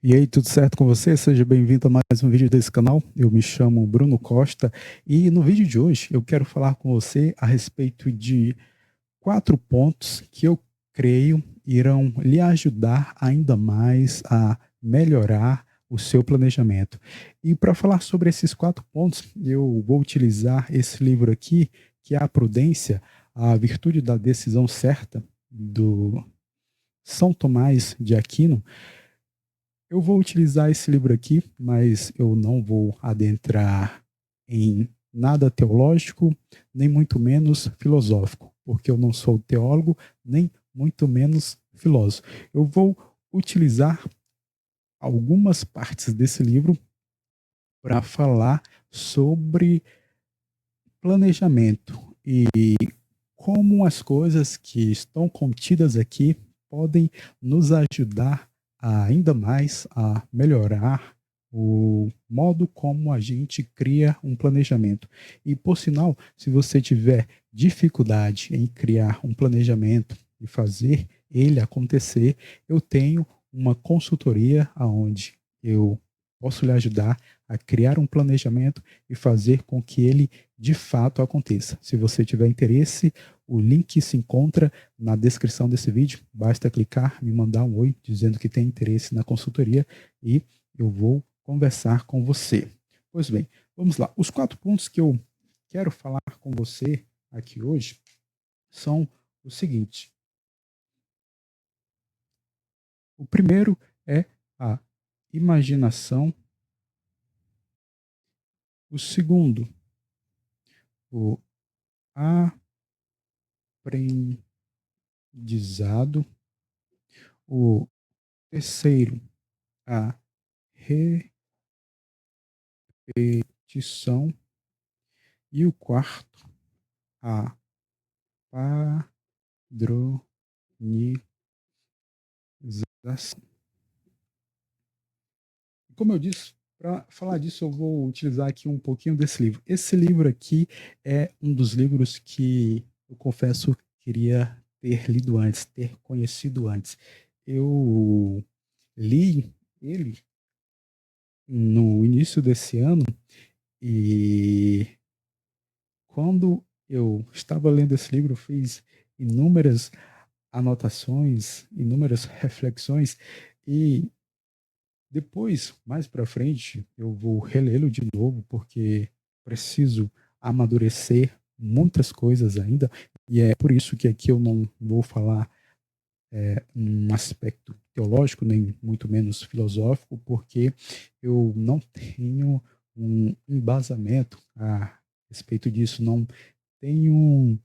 E aí, tudo certo com você? Seja bem-vindo a mais um vídeo desse canal. Eu me chamo Bruno Costa e no vídeo de hoje eu quero falar com você a respeito de 4 pontos que eu creio irão lhe ajudar ainda mais a melhorar o seu planejamento. E para falar sobre esses 4 pontos, eu vou utilizar esse livro aqui, que é A Prudência, a Virtude da Decisão Certa, do São Tomás de Aquino. Eu vou utilizar esse livro aqui, mas eu não vou adentrar em nada teológico, nem muito menos filosófico, porque eu não sou teólogo, nem muito menos filósofo. Eu vou utilizar algumas partes desse livro para falar sobre planejamento e como as coisas que estão contidas aqui podem nos ajudar ainda mais a melhorar o modo como a gente cria um planejamento. E, por sinal, se você tiver dificuldade em criar um planejamento e fazer ele acontecer, eu tenho uma consultoria onde eu posso lhe ajudar a criar um planejamento e fazer com que ele de fato aconteça. Se você tiver interesse, o link se encontra na descrição desse vídeo. Basta clicar, me mandar um oi dizendo que tem interesse na consultoria e eu vou conversar com você. Pois bem, vamos lá. Os 4 pontos que eu quero falar com você aqui hoje são o seguinte. O primeiro é a imaginação. O segundo, o aprendizado. O terceiro, a repetição. E o quarto, a padronização. Como eu disse, para falar disso, eu vou utilizar aqui um pouquinho desse livro. Esse livro aqui é um dos livros que eu confesso queria ter lido antes, ter conhecido antes. Eu li ele no início desse ano e quando eu estava lendo esse livro, eu fiz inúmeras anotações, inúmeras reflexões e depois, mais para frente, eu vou relê-lo de novo porque preciso amadurecer muitas coisas ainda e é por isso que aqui eu não vou falar um aspecto teológico, nem muito menos filosófico, porque eu não tenho um embasamento a respeito disso, não tenho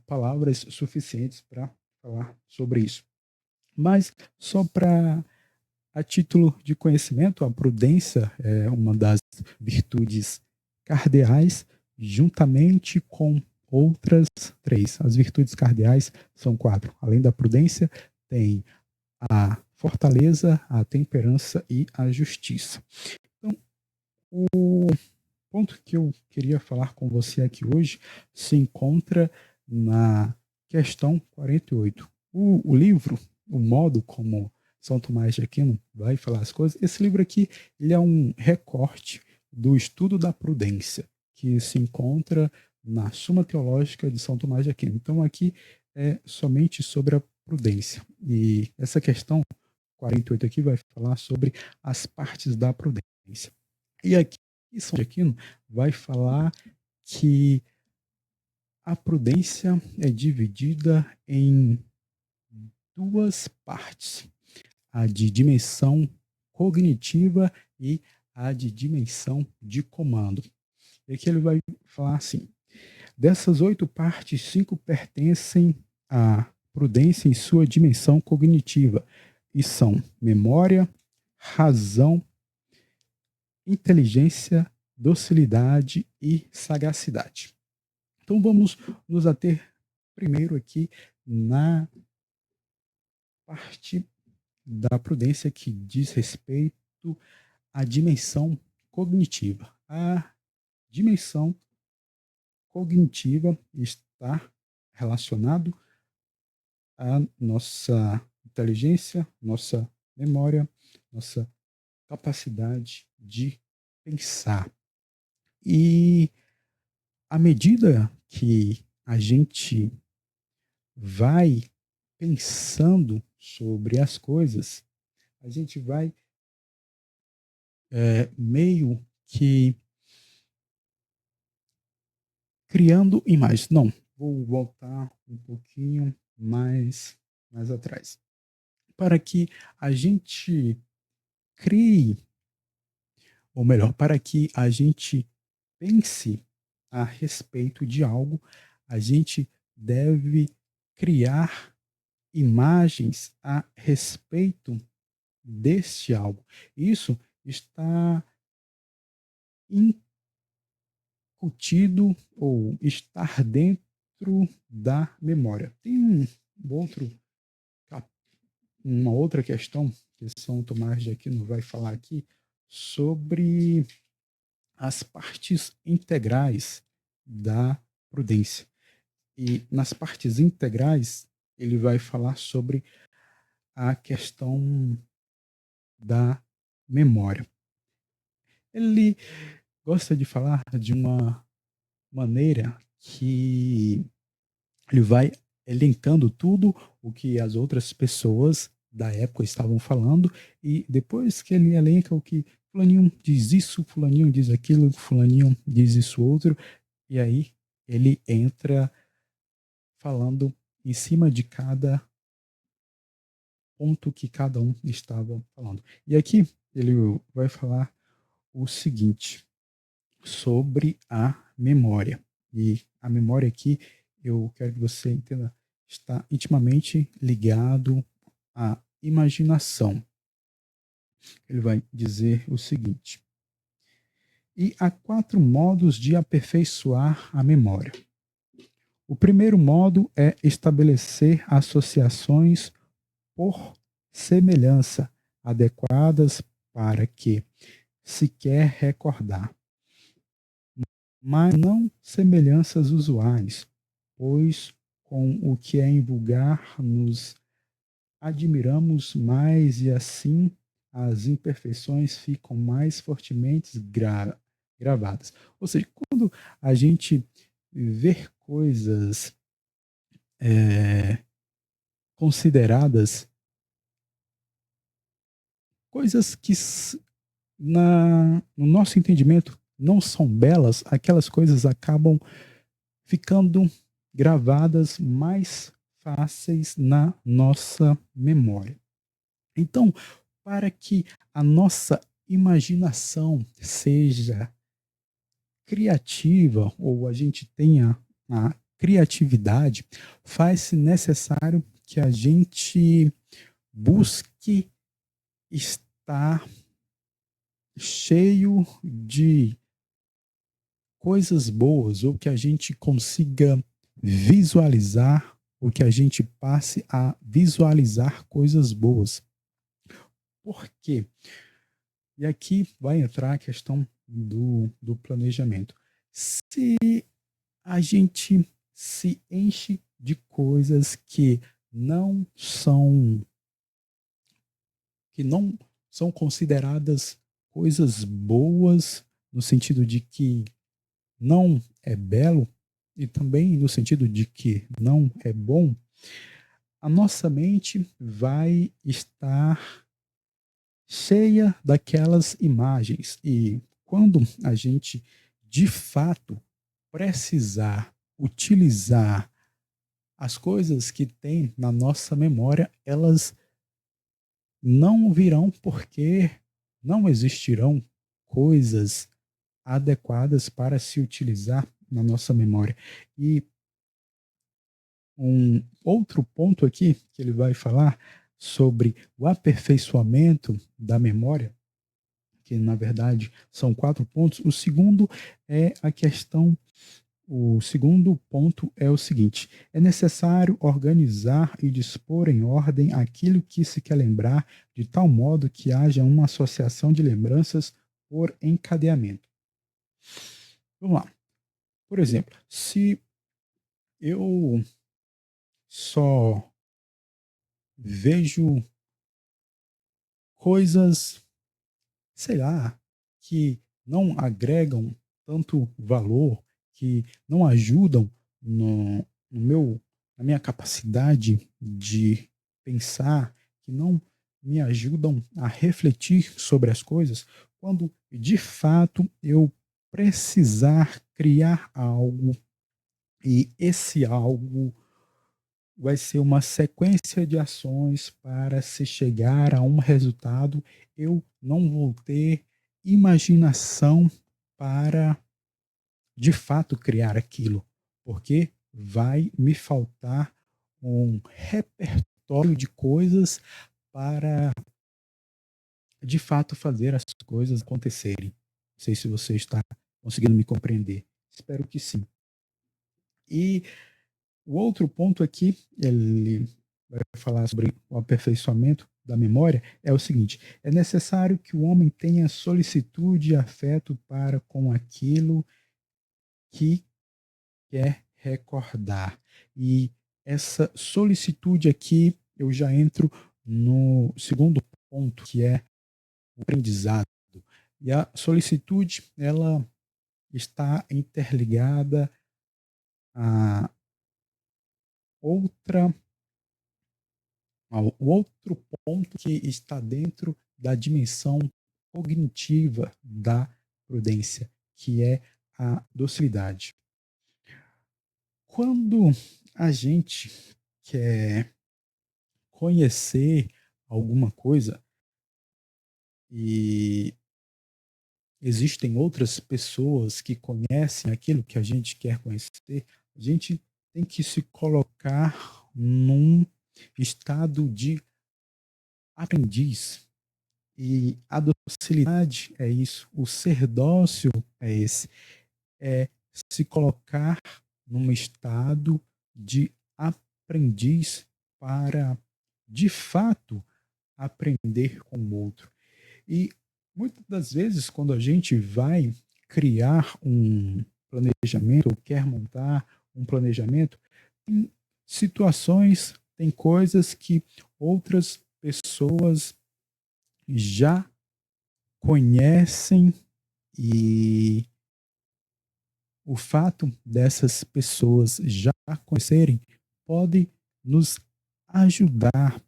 palavras suficientes para falar sobre isso. Mas só para a título de conhecimento, a prudência é uma das virtudes cardeais, juntamente com outras 3. As virtudes cardeais são 4. Além da prudência, tem a fortaleza, a temperança e a justiça. Então, o ponto que eu queria falar com você aqui hoje se encontra na questão 48. O livro, o modo como São Tomás de Aquino vai falar as coisas, esse livro aqui ele é um recorte do estudo da prudência, que se encontra na Suma Teológica de São Tomás de Aquino. Então, aqui é somente sobre a prudência. E essa questão 48 aqui vai falar sobre as partes da prudência. E aqui, São de Aquino vai falar que a prudência é dividida em 2 partes, a de dimensão cognitiva e a de dimensão de comando. E aqui ele vai falar assim, dessas 8 partes, 5 pertencem à prudência em sua dimensão cognitiva, e são memória, razão, inteligência, docilidade e sagacidade. Então vamos nos ater primeiro aqui na parte da prudência que diz respeito à dimensão cognitiva. A dimensão cognitiva está relacionado à nossa inteligência, nossa memória, nossa capacidade de pensar. E à medida que a gente vai pensando sobre as coisas, a gente vai meio que criando imagens. Não, vou voltar um pouquinho mais atrás. Para que a gente crie, ou melhor, para que a gente pense a respeito de algo, a gente deve criar imagens a respeito deste algo. Isso está incutido ou estar dentro da memória. Tem outro, uma outra questão que São Tomás de Aquino vai falar aqui sobre as partes integrais da prudência. E nas partes integrais, ele vai falar sobre a questão da memória. Ele gosta de falar de uma maneira que ele vai elencando tudo o que as outras pessoas da época estavam falando, e depois que ele elenca o que fulaninho diz isso, fulaninho diz aquilo, fulaninho diz isso outro, e aí ele entra falando em cima de cada ponto que cada um estava falando. E aqui ele vai falar o seguinte sobre a memória. E a memória aqui, eu quero que você entenda, está intimamente ligado à imaginação. Ele vai dizer o seguinte: e há 4 modos de aperfeiçoar a memória. O primeiro modo é estabelecer associações por semelhança adequadas para que se quer recordar, mas não semelhanças usuais, pois com o que é invulgar nos admiramos mais e assim as imperfeições ficam mais fortemente gravadas. Ou seja, quando a gente vê coisas consideradas coisas que no nosso entendimento não são belas, aquelas coisas acabam ficando gravadas mais fáceis na nossa memória. Então, para que a nossa imaginação seja criativa ou a gente tenha a criatividade, faz-se necessário que a gente busque estar cheio de coisas boas, ou que a gente consiga visualizar, ou que a gente passe a visualizar coisas boas. Por quê? E aqui vai entrar a questão do planejamento. Se a gente se enche de coisas não que não são consideradas coisas boas, no sentido de que não é belo, e também no sentido de que não é bom, a nossa mente vai estar cheia daquelas imagens. E quando a gente, de fato, precisar utilizar as coisas que tem na nossa memória, elas não virão porque não existirão coisas adequadas para se utilizar na nossa memória. E um outro ponto aqui que ele vai falar sobre o aperfeiçoamento da memória, que na verdade são 4 pontos. O segundo ponto é o seguinte: é necessário organizar e dispor em ordem aquilo que se quer lembrar, de tal modo que haja uma associação de lembranças por encadeamento. Vamos lá. Por exemplo, se eu só vejo coisas, sei lá, que não agregam tanto valor, que não ajudam no meu, na minha capacidade de pensar, que não me ajudam a refletir sobre as coisas, quando de fato eu precisar criar algo e esse algo vai ser uma sequência de ações para se chegar a um resultado. Eu não vou ter imaginação para de fato criar aquilo, porque vai me faltar um repertório de coisas para de fato fazer as coisas acontecerem. Não sei se você está conseguindo me compreender. Espero que sim. E o outro ponto aqui, ele vai falar sobre o aperfeiçoamento da memória, é o seguinte: é necessário que o homem tenha solicitude e afeto para com aquilo que quer recordar. E essa solicitude aqui, eu já entro no segundo ponto, que é o aprendizado. E a solicitude, ela está interligada a outra o outro ponto que está dentro da dimensão cognitiva da prudência, que é a docilidade. Quando a gente quer conhecer alguma coisa e existem outras pessoas que conhecem aquilo que a gente quer conhecer, a gente tem que se colocar num estado de aprendiz. E a docilidade é isso, o ser dócil é esse, é se colocar num estado de aprendiz para, de fato, aprender com o outro. E muitas das vezes, quando a gente vai criar um planejamento ou quer montar um planejamento, tem situações, tem coisas que outras pessoas já conhecem e o fato dessas pessoas já conhecerem pode nos ajudar,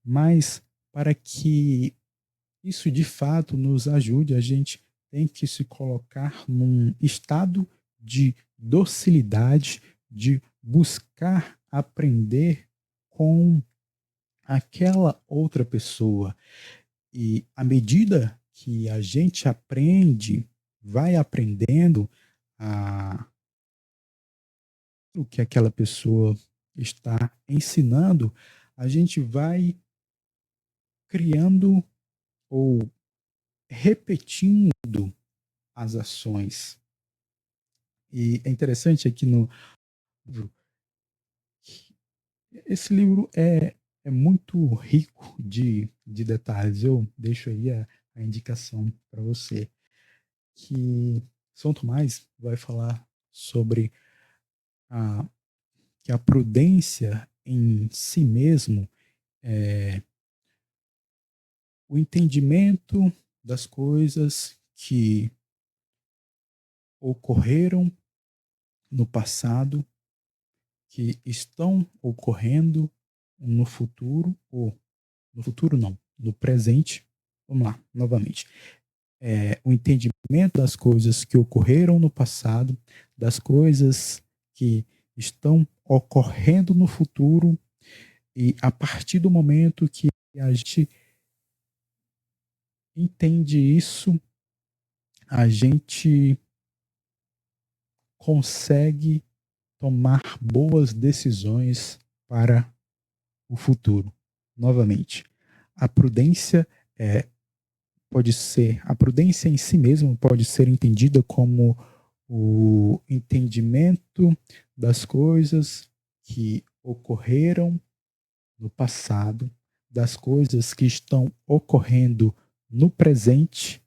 mas para que isso de fato nos ajude, a gente tem que se colocar num estado de docilidade, de buscar aprender com aquela outra pessoa. E à medida que a gente aprende, vai aprendendo a, o que aquela pessoa está ensinando, a gente vai criando ou repetindo as ações. E é interessante aqui no livro, esse livro é muito rico de detalhes. Eu deixo aí a indicação para você, que São Tomás vai falar sobre a, que a prudência em si mesmo é o entendimento das coisas que ocorreram no passado, que estão ocorrendo no futuro, ou no futuro não, no presente. Vamos lá, novamente. O entendimento das coisas que ocorreram no passado, das coisas que estão ocorrendo no futuro, e a partir do momento que a gente entende isso, a gente consegue tomar boas decisões para o futuro. Novamente, a prudência a prudência em si mesma pode ser entendida como o entendimento das coisas que ocorreram no passado, das coisas que estão ocorrendo no presente,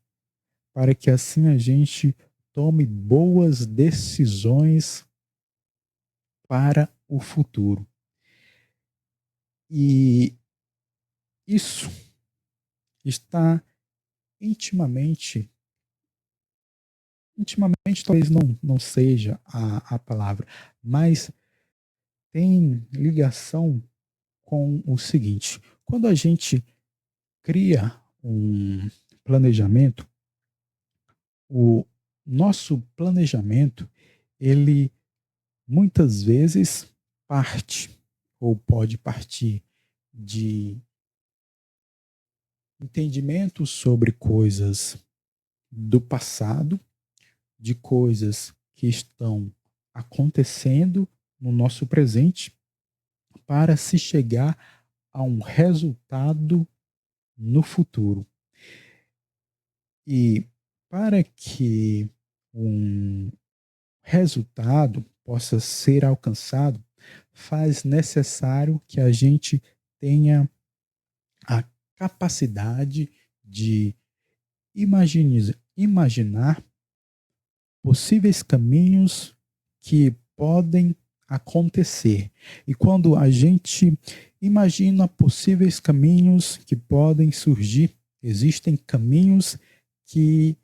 para que assim a gente tome boas decisões para o futuro. E isso está intimamente talvez não seja a palavra, mas tem ligação com o seguinte: quando a gente cria um planejamento, o nosso planejamento, ele muitas vezes parte ou pode partir de entendimento sobre coisas do passado, de coisas que estão acontecendo no nosso presente, para se chegar a um resultado no futuro. E para que um resultado possa ser alcançado, faz necessário que a gente tenha a capacidade de imaginar possíveis caminhos que podem acontecer. E quando a gente imagina possíveis caminhos que podem surgir, existem caminhos que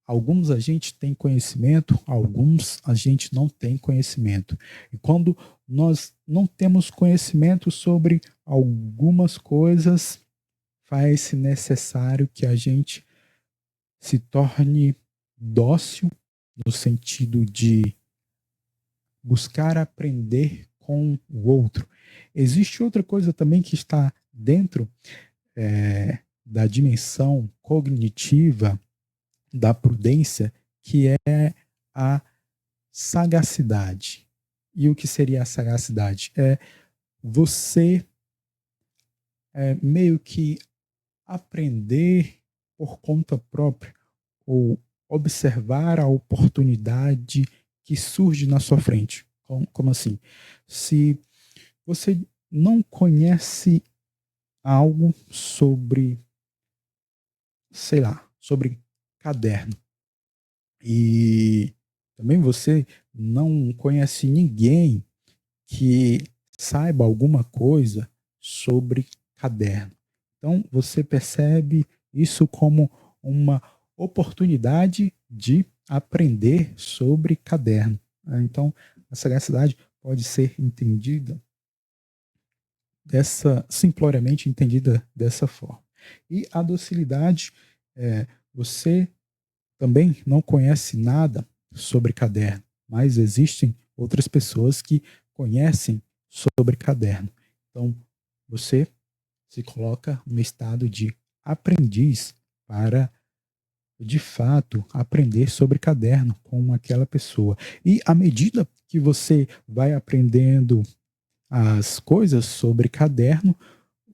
alguns a gente tem conhecimento, alguns a gente não tem conhecimento. E quando nós não temos conhecimento sobre algumas coisas, faz-se necessário que a gente se torne dócil no sentido de buscar aprender com o outro. Existe outra coisa também que está dentro da dimensão cognitiva da prudência, que é a sagacidade. E o que seria a sagacidade? É você meio que aprender por conta própria ou observar a oportunidade que surge na sua frente. Como assim? Se você não conhece algo sobre, sei lá, sobre caderno, e também você não conhece ninguém que saiba alguma coisa sobre caderno. Então, você percebe isso como uma oportunidade de aprender sobre caderno. Então, a sagacidade pode ser entendida simploriamente entendida dessa forma. E a docilidade, você também não conhece nada sobre caderno, mas existem outras pessoas que conhecem sobre caderno. Então, você se coloca no estado de aprendiz para, de fato, aprender sobre caderno com aquela pessoa. E à medida que você vai aprendendo as coisas sobre caderno,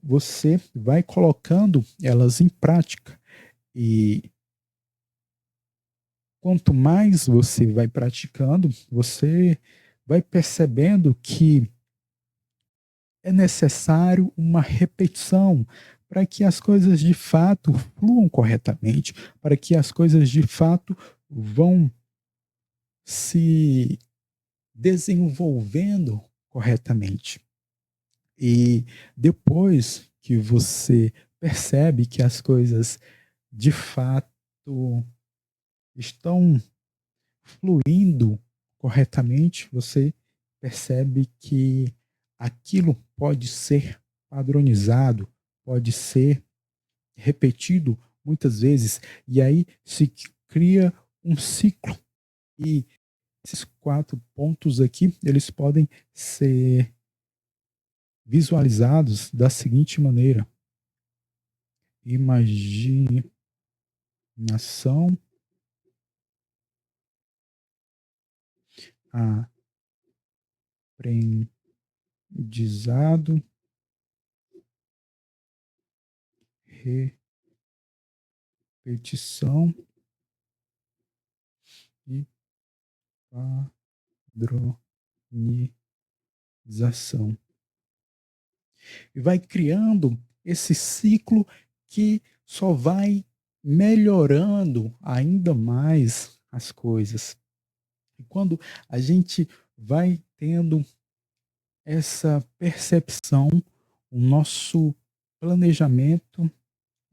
você vai colocando elas em prática. E quanto mais você vai praticando, você vai percebendo que é necessário uma repetição para que as coisas de fato fluam corretamente, para que as coisas de fato vão se desenvolvendo corretamente. E depois que você percebe que as coisas de fato estão fluindo corretamente, você percebe que aquilo pode ser padronizado, pode ser repetido muitas vezes, e aí se cria um ciclo. E esses 4 pontos aqui, eles podem ser visualizados da seguinte maneira: imaginação, aprendizado, repetição e padronização. E vai criando esse ciclo que só vai melhorando ainda mais as coisas. E quando a gente vai tendo essa percepção, o nosso planejamento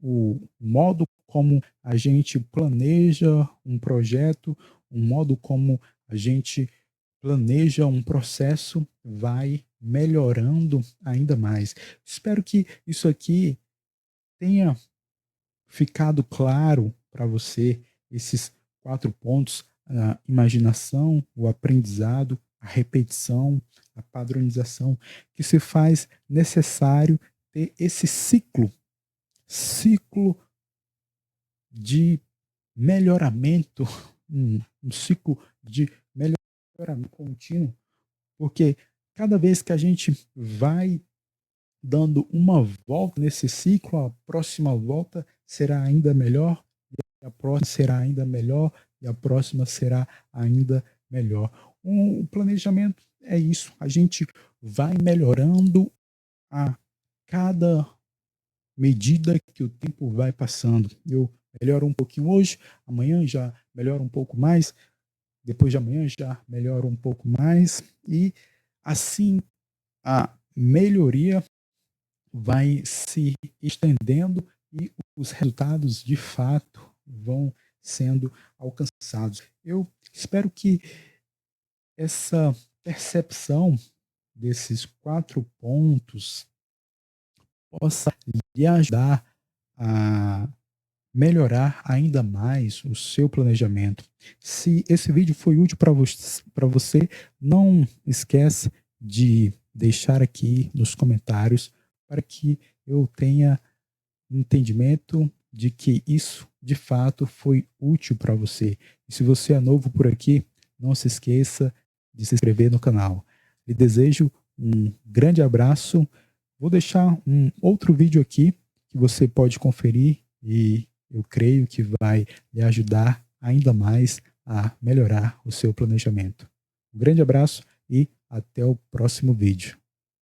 o modo como a gente planeja um projeto, o modo como a gente planeja um processo vai melhorando ainda mais. Espero que isso aqui tenha ficado claro para você, esses 4 pontos: a imaginação, o aprendizado, a repetição, a padronização, que se faz necessário ter esse ciclo de melhoramento, um ciclo de melhoramento contínuo, porque cada vez que a gente vai dando uma volta nesse ciclo, a próxima volta será ainda melhor, e a próxima será ainda melhor, e a próxima será ainda melhor. O planejamento é isso, a gente vai melhorando a cada medida que o tempo vai passando. Eu melhoro um pouquinho hoje, amanhã já melhoro um pouco mais, depois de amanhã já melhoro um pouco mais, e assim a melhoria vai se estendendo e os resultados de fato vão sendo alcançados. Eu espero que essa percepção desses 4 pontos possa lhe ajudar a melhorar ainda mais o seu planejamento. Se esse vídeo foi útil para você, não esqueça de deixar aqui nos comentários para que eu tenha entendimento de que isso de fato foi útil para você. E se você é novo por aqui, não se esqueça de se inscrever no canal. Lhe desejo um grande abraço. Vou deixar um outro vídeo aqui que você pode conferir e eu creio que vai lhe ajudar ainda mais a melhorar o seu planejamento. Um grande abraço e até o próximo vídeo.